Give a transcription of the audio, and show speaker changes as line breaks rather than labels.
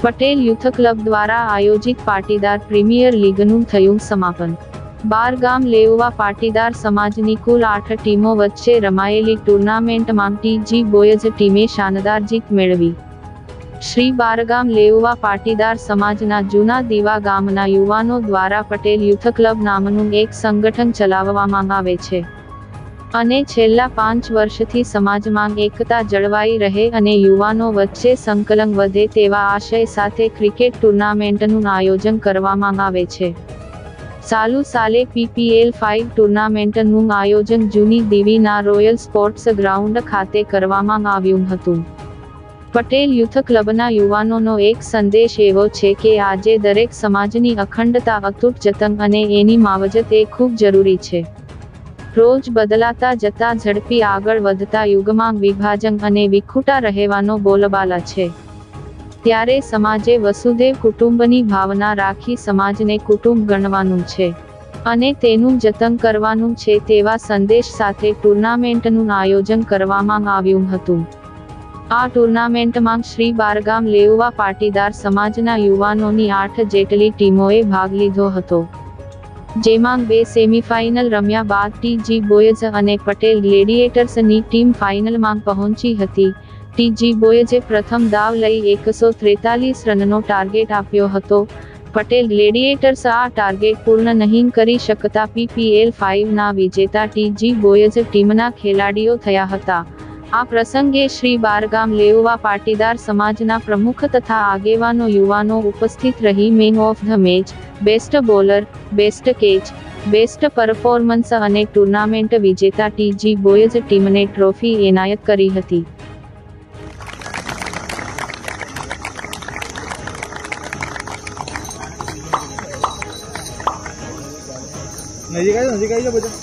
Patel youth club દ્વારા આયોજિત Patidar premier લીગનું થયું સમાપન। 12 ગામ લેઉવા પાટીદાર સમાજની કુલ 8 ટીમો વચ્ચે રમાયેલી ટુર્નામેન્ટમાં ટીજી બોયઝ ટીમે શાનદાર જીત મેળવી। શ્રી બારગામ લેઉવા પાટીદાર સમાજના જૂના દીવા ગામના યુવાનો દ્વારા પટેલ યુથ ક્લબ નામનું એક સંગઠન ચલાવવામાં આવે છે અને છેલ્લા 5 વર્ષથી સમાજમાં એકતા જળવાઈ રહે અને યુવાનો વચ્ચે સંકલન વધે તેવા આશય સાથે ક્રિકેટ ટુર્નામેન્ટનું આયોજન કરવામાં આવે છે। ચાલુ સાલે PPL 5 ટુર્નામેન્ટનું આયોજન જૂની દીવીના રોયલ સ્પોર્ટ્સ ગ્રાઉન્ડ ખાતે કરવામાં આવ્યું હતું। પટેલ યુથ ક્લબના યુવાનોનો એક સંદેશ એવો છે કે આજે દરેક સમાજની અખંડતા અતૂટ જતન અને એની માવજત એ ખૂબ જરૂરી છે। રોજ બદલાતા જતા ઝડપી આગળ વધતા યુગમાં વિભાજન અને વિખૂટા રહેવાનો બોલબાલા છે, ત્યારે સમાજે વસુધૈવ કુટુંબની ભાવના રાખી સમાજને કુટુંબ ગણવાનું છે અને તેનું જતન કરવાનું છે તેવા સંદેશ સાથે ટુર્નામેન્ટનું આયોજન કરવામાં આવ્યું હતું। આ ટુર્નામેન્ટમાં શ્રી બારગામ લેઉવા પાટીદાર સમાજના યુવાનોની 8 જેટલી ટીમોએ ભાગ લીધો હતો, જેમાં 2 સેમીફાઇનલ રમ્યા બાદ ટીજી બોયઝ અને પટેલ ગ્લેડિએટર્સની ટીમ ફાઇનલમાં પહોંચી હતી। ટીજી બોયઝે પ્રથમ દાવ લઈ 143 રનનો ટાર્ગેટ આપ્યો હતો। પટેલ ગ્લેડિએટર્સ આ ટાર્ગેટ પૂર્ણ નહીં કરી શકતા PPL 5 ના વિજેતા ટીજી બોયઝ ટીમના ખેલાડીઓ થયા હતા। આ પ્રસંગે શ્રી બારગામ લેઉવા પાટીદાર સમાજના પ્રમુખ તથા આગેવાનો યુવાનો ઉપસ્થિત રહી man of the match, best bowler, best catch, best performance અને ટુર્નામેન્ટ વિજેતા ટીજી બોયઝ ટીમને ટ્રોફી એનાયત કરી હતી।
નજીક આવી બધા